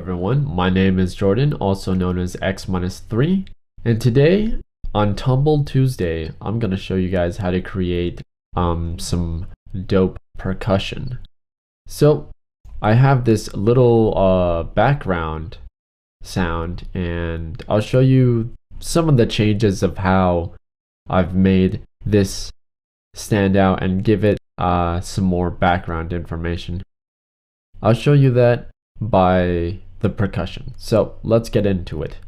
everyone, my name is Jordan, also known as X-3, and today on Tumble Tuesday, I'm going to show you guys how to create some dope percussion. So I have this little background sound, and I'll show you some of the changes of how I've made this stand out and give it some more background information. I'll show you that by the percussion. So let's get into it.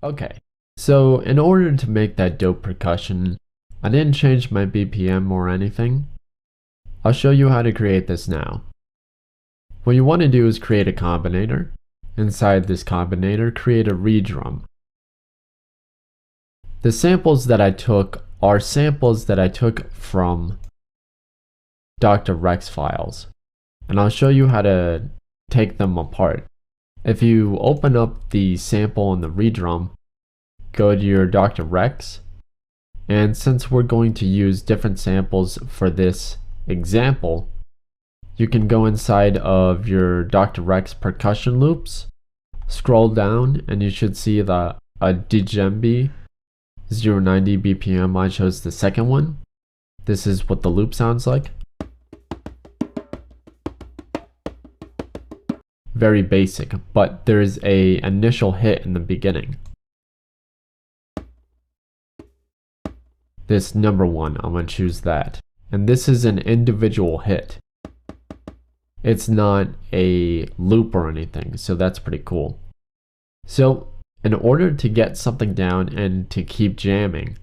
Okay, so in order to make that dope percussion, I didn't change my BPM or anything. I'll show you how to create this now. What you want to do is create a combinator. Inside this combinator, create a redrum. The samples that I took are samples that I took from Mr.X files, and I'll show you how to take them apart. If you open up the sample in the redrum, go to your Mr.X, and since we're going to use different samples for this example, you can go inside of your Mr.X percussion loops, scroll down, and you should see the djembe 090 BPM. I chose the second one. This is what the loop sounds like. Very basic, but there's an initial hit in the beginning. This number one, I'm going to choose that. And this is an individual hit. It's not a loop or anything, so that's pretty cool. So in order to get something down and to keep jamming,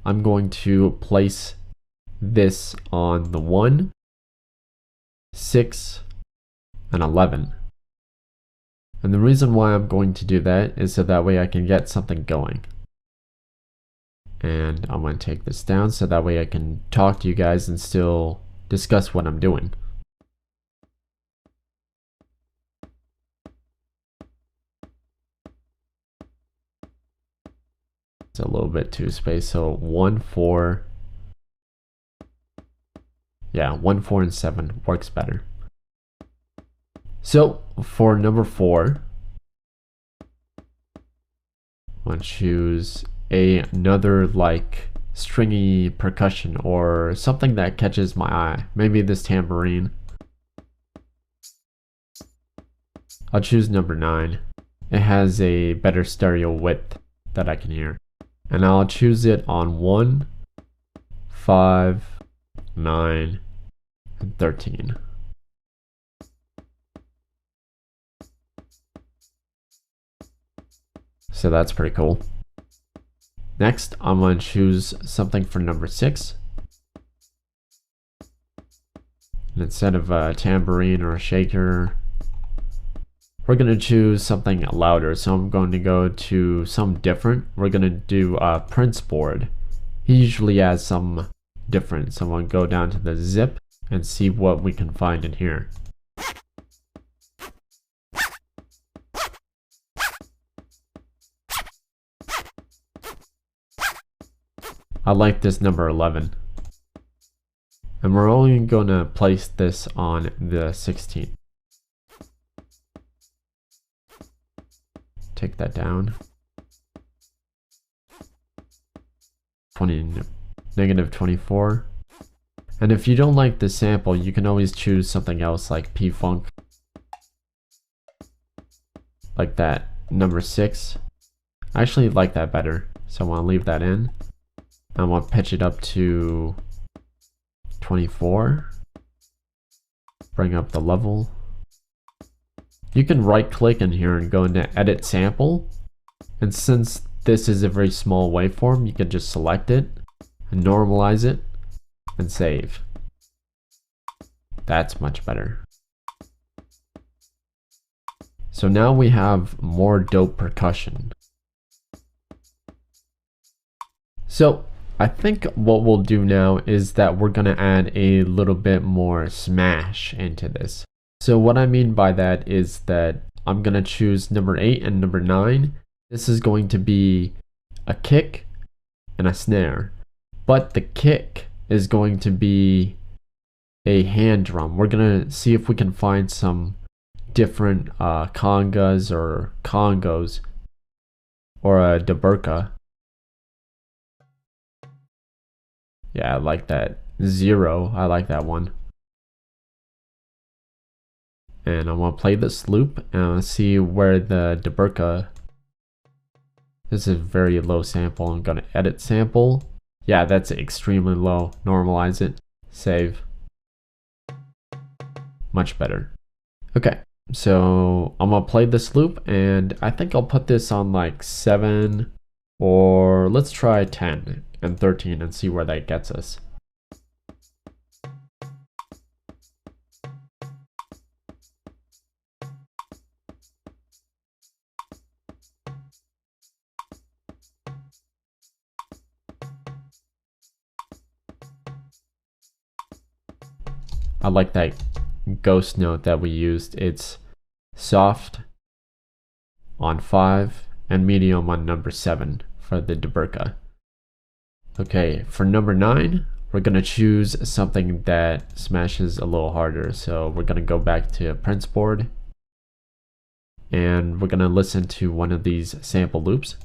I'm going to place this on the 1, 6, and 11. And the reason why I'm going to do that is so that way I can get something going. And I'm going to take this down so that way I can talk to you guys and still discuss what I'm doing. It's a little bit too spaced, so 1, 4. Yeah, 1, 4, and 7 works better. So for number 4, I'm going to choose another like stringy percussion or something that catches my eye. Maybe this tambourine. I'll choose number 9. It has a better stereo width that I can hear. And I'll choose it on 1, 5, 9, and 13. So that's pretty cool. Next, I'm going to choose something for number 6. And instead of a tambourine or a shaker, we're going to choose something louder. So I'm going to go to some different. We're going to do a Prince board. He usually has some different. So I'm going to go down to the zip and see what we can find in here. I like this number 11. And we're only going to place this on the 16th. Take that down. -24. And if you don't like the sample, you can always choose something else like P-Funk. Like that number 6. I actually like that better, so I want to leave that in. I want to pitch it up to 24. Bring up the level. You can right click in here and go into edit sample. And since this is a very small waveform, you can just select it, and normalize it, and save. That's much better. So now we have more dope percussion. So I think what we'll do now is that we're gonna add a little bit more smash into this. So what I mean by that is that I'm gonna choose number 8 and number 9. This is going to be a kick and a snare, but the kick is going to be a hand drum. We're gonna see if we can find some different congas or congos or a daburka. Yeah, I like that. 0, I like that one. And I want to play this loop and see where the daburka. This is a very low sample. I'm gonna edit sample. Yeah, that's extremely low. Normalize it. Save. Much better. Okay, so I'm gonna play this loop and I think I'll put this on like 7 or let's try 10 and 13 and see where that gets us. I like that ghost note that we used. It's soft on 5 and medium on number 7 for the daburka. Okay, for number 9, we're gonna choose something that smashes a little harder. So we're gonna go back to Prince board and we're gonna listen to one of these sample loops.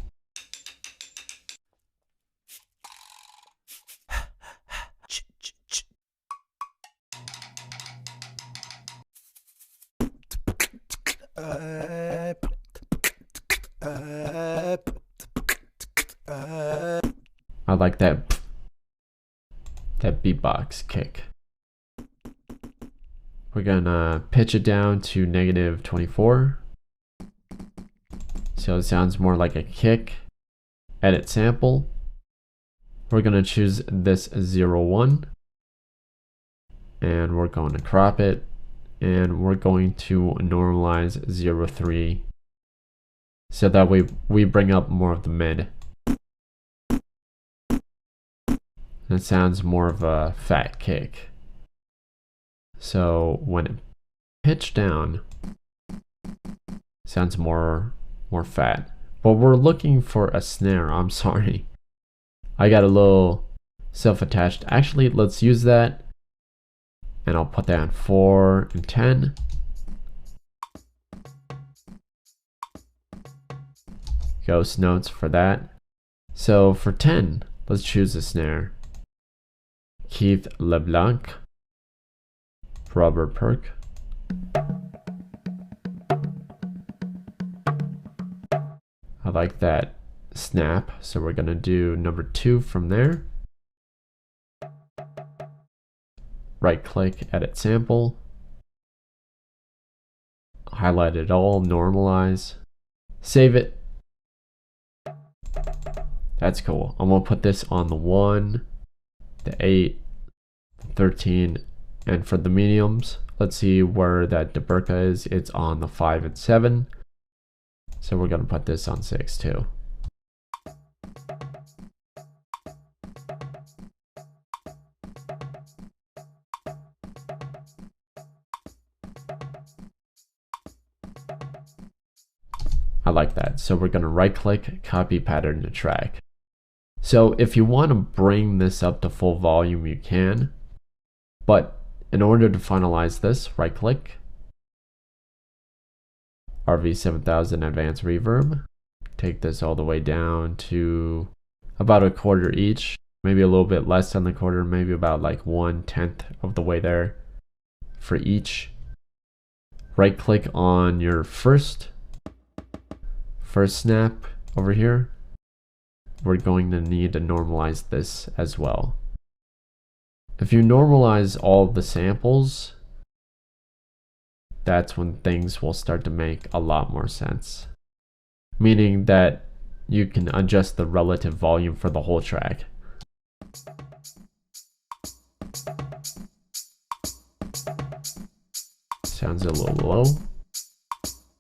I like that beatbox kick. We're gonna pitch it down to -24. So it sounds more like a kick. Edit sample. We're gonna choose this 01. And we're going to crop it. And we're going to normalize 03. So that we bring up more of the mid. It sounds more of a fat kick. So when it pitched down, it sounds more fat. But we're looking for a snare. I'm sorry. I got a little self-attached. Actually, let's use that. And I'll put that on 4 and 10. Ghost notes for that. So for 10, let's choose a snare. Keith LeBlanc, Robert Perk. I like that snap, so we're gonna do number 2 from there. Right click, edit sample. Highlight it all, normalize. Save it. That's cool. I'm gonna put this on the 1, the 8, the 13, and for the mediums, let's see where that daburka is. It's on the 5 and 7. So we're gonna put this on 6 too. I like that. So we're gonna right click, copy pattern to track. So if you want to bring this up to full volume, you can. But in order to finalize this, right click, RV7000 Advanced Reverb. Take this all the way down to about a quarter each, maybe a little bit less than the quarter, maybe about like 1/10 of the way there for each. Right click on your first snap over here. We're going to need to normalize this as well. If you normalize all the samples, that's when things will start to make a lot more sense. Meaning that you can adjust the relative volume for the whole track. Sounds a little low.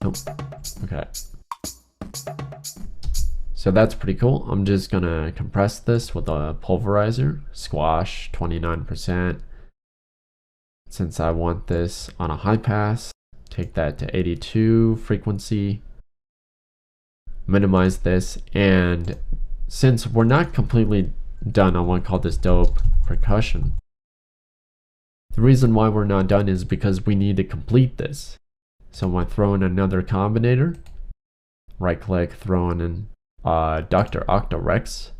Nope. Okay. So that's pretty cool. I'm just gonna compress this with a pulverizer, squash 29%. Since I want this on a high pass, take that to 82 frequency, minimize this, and since we're not completely done, I want to call this dope percussion. The reason why we're not done is because we need to complete this. So I'm going to throw in another combinator, right click, throw in Dr. Octorex.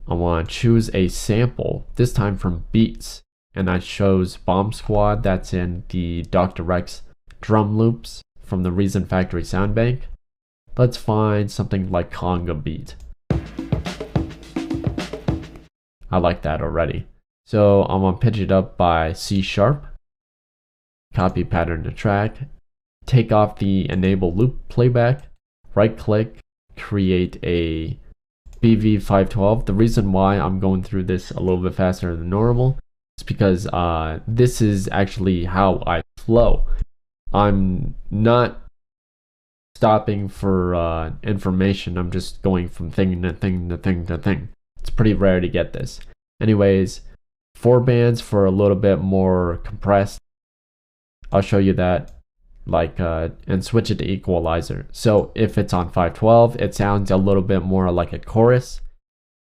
I want to choose a sample, this time from Beats, and I chose Bomb Squad. That's in the Dr. X drum loops from the Reason Factory sound bank. Let's find something like Conga Beat. I like that already. So I'm gonna pitch it up by C#, copy pattern to track, take off the enable loop playback, right click, create a BV512. The reason why I'm going through this a little bit faster than normal is because this is actually how I flow. I'm not stopping for information. I'm just going from thing to thing to thing to thing. It's pretty rare to get this. Anyways, 4 bands for a little bit more compressed. I'll show you that, and switch it to equalizer. So if it's on 512, it sounds a little bit more like a chorus.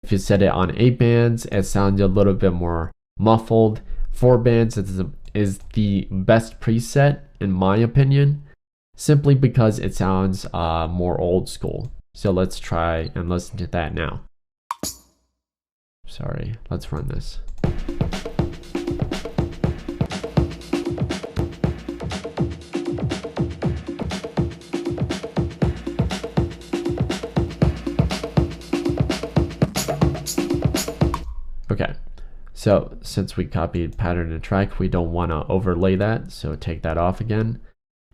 If you set it on 8 bands, it sounds a little bit more muffled. 4 bands is the best preset in my opinion, simply because it sounds more old school. So let's try and listen to that now. Sorry, let's run this. Okay, so since we copied pattern and track, we don't want to overlay that, so take that off again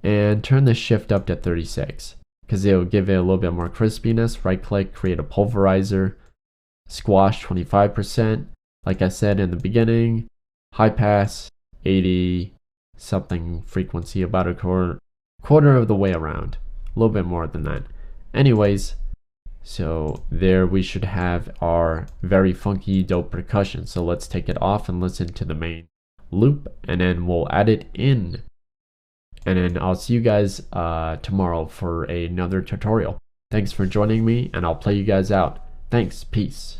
and turn the shift up to 36 because it will give it a little bit more crispiness. Right click, create a pulverizer, squash 25%. Like I said in the beginning, high pass 80 something frequency, about a quarter of the way around, a little bit more than that. Anyways, so there we should have our very funky dope percussion. So let's take it off and listen to the main loop, and then we'll add it in. And then I'll see you guys tomorrow for another tutorial. Thanks for joining me, and I'll play you guys out. Thanks, peace.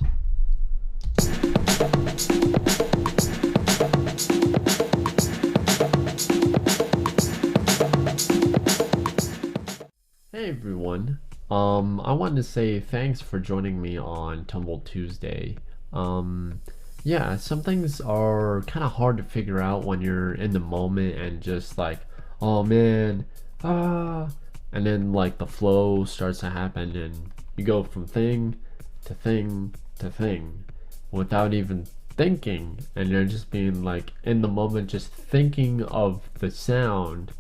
Hey everyone. I wanted to say thanks for joining me on Tumble Tuesday. Yeah, some things are kind of hard to figure out when you're in the moment and just like, oh man, and then like the flow starts to happen and you go from thing to thing to thing without even thinking, and you're just being like in the moment, just thinking of the sound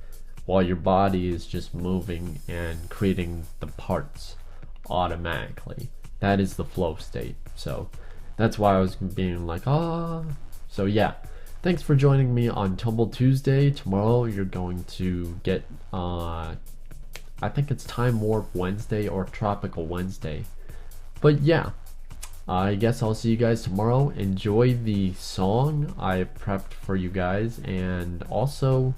while your body is just moving and creating the parts automatically. That is the flow state. So that's why I was being like, so yeah, thanks for joining me on Tumble Tuesday. Tomorrow you're going to get I think it's Time Warp Wednesday or Tropical Wednesday. But yeah, I guess I'll see you guys tomorrow. Enjoy the song I prepped for you guys, and also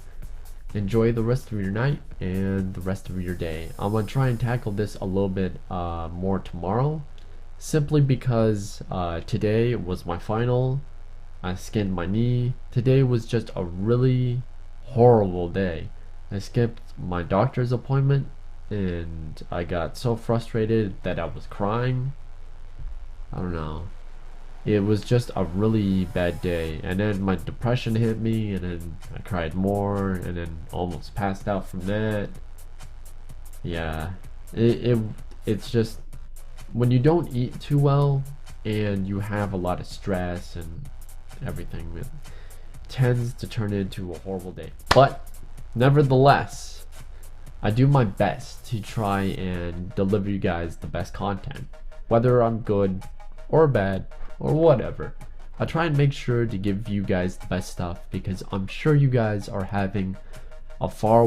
enjoy the rest of your night and the rest of your day. I'm gonna try and tackle this a little bit more tomorrow, simply because today was my final. I skinned my knee. Today was just a really horrible day. I skipped my doctor's appointment and I got so frustrated that I was crying. I don't know. It was just a really bad day, and then my depression hit me, and then I cried more, and then almost passed out from that. Yeah, it's just when you don't eat too well and you have a lot of stress and everything, it tends to turn into a horrible day. But nevertheless, I do my best to try and deliver you guys the best content, whether I'm good or bad or whatever. I try and make sure to give you guys the best stuff because I'm sure you guys are having a far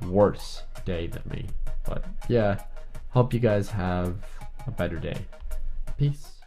worse day than me. But yeah, hope you guys have a better day. Peace.